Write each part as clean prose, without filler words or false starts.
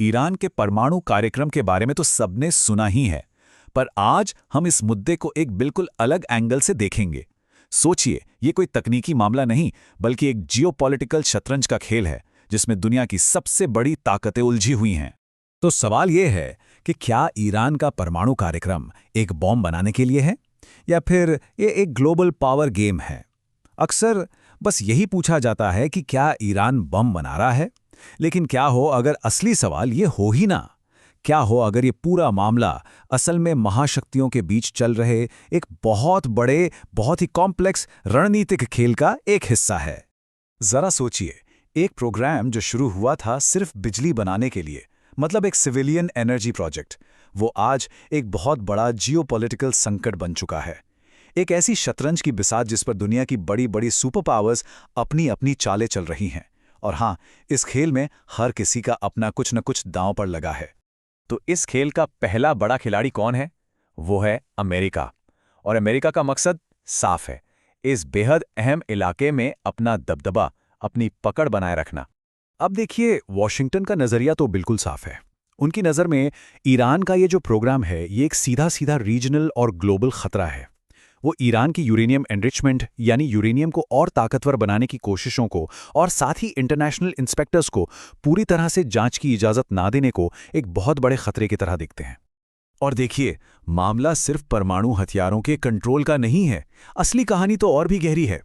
Iran के परमाणु कार्यक्रम के बारे में तो सबने सुना ही है, पर आज हम इस मुद्दे को एक बिल्कुल अलग एंगल से देखेंगे। सोचिए, ये कोई तकनीकी मामला नहीं, बल्कि एक जियोपॉलिटिकल शतरंज का खेल है, जिसमें दुनिया की सबसे बड़ी ताकतें उलझी हुई हैं। तो सवाल ये है कि क्या ईरान का परमाणु कार्यक्रम एक बॉम्ब बनाने के लिए है, या फिर ये एक ग्लोबल पावर गेम है? अक्सर बस यही पूछा जाता है कि क्या ईरान बम बना रहा है, लेकिन क्या हो अगर असली सवाल ये हो ही ना? क्या हो अगर ये पूरा मामला असल में महाशक्तियों के बीच चल रहे एक बहुत बड़े, बहुत ही कॉम्प्लेक्स रणनीतिक खेल का एक हिस्सा है? जरा सोचिए, एक प्रोग्राम जो शुरू हुआ था सिर्फ बिजली बनाने के लिए, मतलब एक सिविलियन एनर्जी प्रोजेक्ट, वो आज एक बहुत बड़ा जियोपॉलिटिकल संकट बन चुका है। एक ऐसी शतरंज की बिसात जिस पर दुनिया की बड़ी बड़ी सुपर पावर्स अपनी अपनी चालें चल रही हैं। और हाँ, इस खेल में हर किसी का अपना कुछ न कुछ दांव पर लगा है। तो इस खेल का पहला बड़ा खिलाड़ी कौन है? वो है अमेरिका। और अमेरिका का मकसद साफ है, इस बेहद अहम इलाके में अपना दबदबा, अपनी पकड़ बनाए रखना। अब देखिए, वॉशिंगटन का नजरिया तो बिल्कुल साफ है। उनकी नज़र में ईरान का ये जो प्रोग्राम है, ये एक सीधा सीधा रीजनल और ग्लोबल खतरा है। वो ईरान की यूरेनियम एनरिचमेंट, यानी यूरेनियम को और ताकतवर बनाने की कोशिशों को, और साथ ही इंटरनेशनल इंस्पेक्टर्स को पूरी तरह से जांच की इजाज़त ना देने को एक बहुत बड़े खतरे की तरह देखते हैं। और देखिए, मामला सिर्फ परमाणु हथियारों के कंट्रोल का नहीं है। असली कहानी तो और भी गहरी है।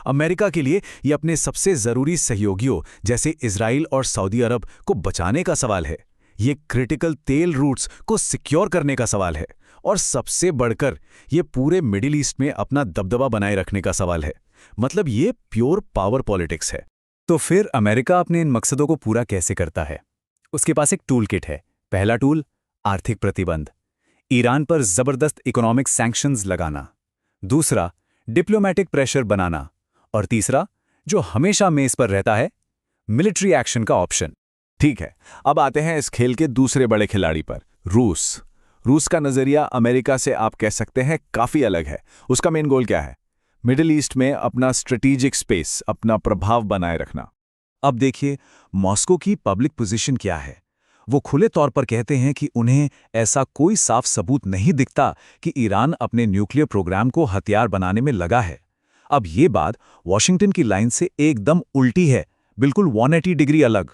अमेरिका के लिए ये अपने सबसे ज़रूरी सहयोगियों जैसे इजराइल और सऊदी अरब को बचाने का सवाल है। ये क्रिटिकल तेल रूट्स को सिक्योर करने का सवाल है। और सबसे बढ़कर ये पूरे मिडिल ईस्ट में अपना दबदबा बनाए रखने का सवाल है। मतलब ये प्योर पावर पॉलिटिक्स है। तो फिर अमेरिका अपने इन मकसदों को पूरा कैसे करता है? उसके पास एक टूल किट है। पहला टूल, आर्थिक प्रतिबंध, ईरान पर जबरदस्त इकोनॉमिक सैंक्शंस लगाना। दूसरा, डिप्लोमेटिक प्रेशर बनाना। और तीसरा, जो हमेशा मेज पर रहता है, मिलिट्री एक्शन का ऑप्शन। ठीक है, अब आते हैं इस खेल के दूसरे बड़े खिलाड़ी पर, रूस। रूस का नजरिया अमेरिका से आप कह सकते हैं काफी अलग है। उसका मेन गोल क्या है? मिडिल ईस्ट में अपना स्ट्रेटेजिक स्पेस, अपना प्रभाव बनाए रखना। अब देखिए, मॉस्को की पब्लिक पोजीशन क्या है। वो खुले तौर पर कहते हैं कि उन्हें ऐसा कोई साफ सबूत नहीं दिखता कि ईरान अपने न्यूक्लियर प्रोग्राम को हथियार बनाने में लगा है। अब ये बात वॉशिंगटन की लाइन से एकदम उल्टी है, बिल्कुल 180 डिग्री अलग।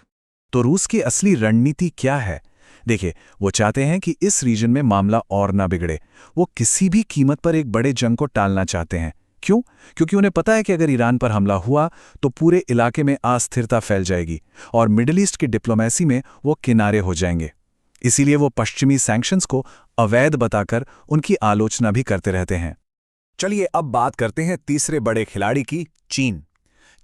तो रूस की असली रणनीति क्या है? देखिए, वो चाहते हैं कि इस रीजन में मामला और ना बिगड़े। वो किसी भी कीमत पर एक बड़े जंग को टालना चाहते हैं। क्यों? क्योंकि उन्हें पता है कि अगर ईरान पर हमला हुआ तो पूरे इलाके में अस्थिरता फैल जाएगी और मिडिल ईस्ट की डिप्लोमेसी में वो किनारे हो जाएंगे। इसीलिए वो पश्चिमी सैंक्शंस को अवैध बताकर उनकी आलोचना भी करते रहते हैं। चलिए अब बात करते हैं तीसरे बड़े खिलाड़ी की, चीन।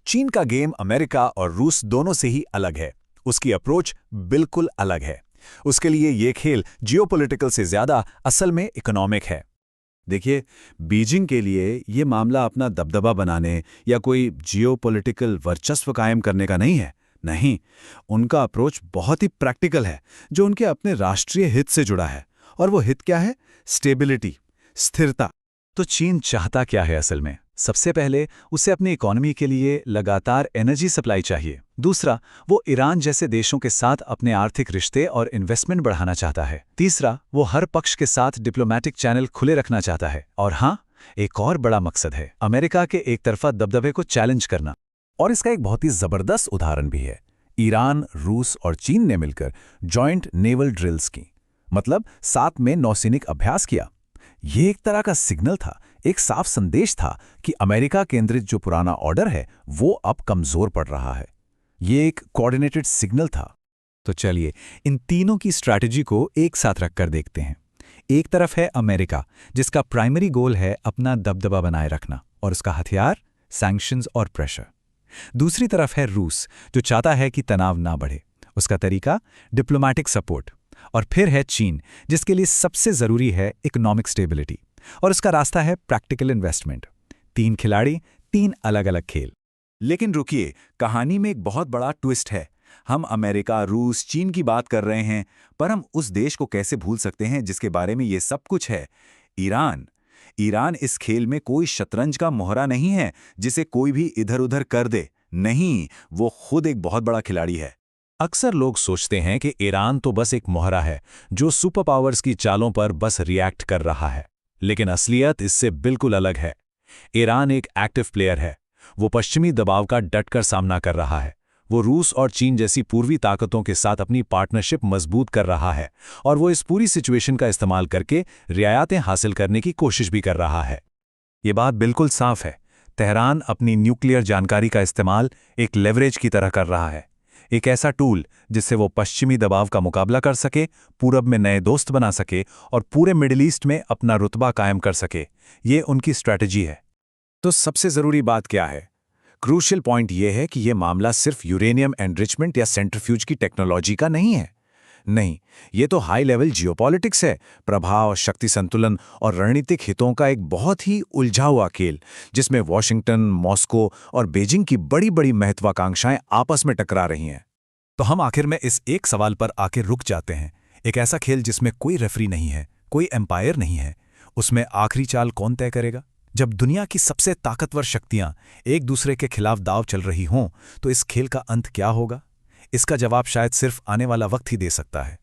चीन का गेम अमेरिका और रूस दोनों से ही अलग है। उसकी अप्रोच बिल्कुल अलग है। उसके लिए ये खेल जियोपॉलिटिकल से ज्यादा असल में इकोनॉमिक है। देखिए, बीजिंग के लिए ये मामला अपना दबदबा बनाने या कोई जियोपॉलिटिकल वर्चस्व कायम करने का नहीं है। नहीं, उनका अप्रोच बहुत ही प्रैक्टिकल है, जो उनके अपने राष्ट्रीय हित से जुड़ा है। और वो हित क्या है? स्टेबिलिटी, स्थिरता। तो चीन चाहता क्या है असल में? सबसे पहले उसे अपनी इकोनॉमी के लिए लगातार एनर्जी सप्लाई चाहिए। दूसरा, वो ईरान जैसे देशों के साथ अपने आर्थिक रिश्ते और इन्वेस्टमेंट बढ़ाना चाहता है। तीसरा, वो हर पक्ष के साथ डिप्लोमेटिक चैनल खुले रखना चाहता है। और हाँ, एक और बड़ा मकसद है, अमेरिका के एक तरफा दबदबे को चैलेंज करना। और इसका एक बहुत ही जबरदस्त उदाहरण भी है। ईरान, रूस और चीन ने मिलकर जॉइंट नेवल ड्रिल्स की, मतलब साथ में नौसैनिक अभ्यास किया। ये एक तरह का सिग्नल था, एक साफ संदेश था कि अमेरिका केंद्रित जो पुराना ऑर्डर है वो अब कमजोर पड़ रहा है। ये एक कोऑर्डिनेटेड सिग्नल था। तो चलिए इन तीनों की स्ट्रैटेजी को एक साथ रखकर देखते हैं। एक तरफ है अमेरिका, जिसका प्राइमरी गोल है अपना दबदबा बनाए रखना, और उसका हथियार सैंक्शंस और प्रेशर। दूसरी तरफ है रूस, जो चाहता है कि तनाव ना बढ़े, उसका तरीका डिप्लोमेटिक सपोर्ट। और फिर है चीन, जिसके लिए सबसे जरूरी है इकोनॉमिक स्टेबिलिटी, और उसका रास्ता है प्रैक्टिकल इन्वेस्टमेंट। तीन खिलाड़ी, तीन अलग अलग खेल। लेकिन रुकिए, कहानी में एक बहुत बड़ा ट्विस्ट है। हम अमेरिका, रूस, चीन की बात कर रहे हैं, पर हम उस देश को कैसे भूल सकते हैं जिसके बारे में ये सब कुछ है? ईरान। ईरान इस खेल में कोई शतरंज का मोहरा नहीं है जिसे कोई भी इधर उधर कर दे। नहीं, वो खुद एक बहुत बड़ा खिलाड़ी है। अक्सर लोग सोचते हैं कि ईरान तो बस एक मोहरा है जो सुपर पावर्स की चालों पर बस रिएक्ट कर रहा है, लेकिन असलियत इससे बिल्कुल अलग है। ईरान एक एक्टिव प्लेयर है। वो पश्चिमी दबाव का डटकर सामना कर रहा है। वो रूस और चीन जैसी पूर्वी ताकतों के साथ अपनी पार्टनरशिप मजबूत कर रहा है, और वो इस पूरी सिचुएशन का इस्तेमाल करके रियायतें हासिल करने की कोशिश भी कर रहा है। ये बात बिल्कुल साफ है। तेहरान अपनी न्यूक्लियर जानकारी का इस्तेमाल एक लेवरेज की तरह कर रहा है, एक ऐसा टूल जिससे वो पश्चिमी दबाव का मुकाबला कर सके, पूरब में नए दोस्त बना सके और पूरे मिडिल ईस्ट में अपना रुतबा कायम कर सके। ये उनकी स्ट्रैटेजी है। तो सबसे ज़रूरी बात क्या है? क्रूशियल पॉइंट ये है कि ये मामला सिर्फ यूरेनियम एनरिचमेंट या सेंट्रीफ्यूज की टेक्नोलॉजी का नहीं है। नहीं, ये तो हाई लेवल जियोपॉलिटिक्स है, प्रभाव, शक्ति संतुलन और रणनीतिक हितों का एक बहुत ही उलझा हुआ खेल, जिसमें वॉशिंगटन, मॉस्को और बीजिंग की बड़ी बड़ी महत्वाकांक्षाएं आपस में टकरा रही हैं। तो हम आखिर में इस एक सवाल पर आके रुक जाते हैं। एक ऐसा खेल जिसमें कोई रेफरी नहीं है, कोई एम्पायर नहीं है, उसमें आखिरी चाल कौन तय करेगा? जब दुनिया की सबसे ताकतवर शक्तियां एक दूसरे के खिलाफ दांव चल रही हों, तो इस खेल का अंत क्या होगा? इसका जवाब शायद सिर्फ आने वाला वक्त ही दे सकता है।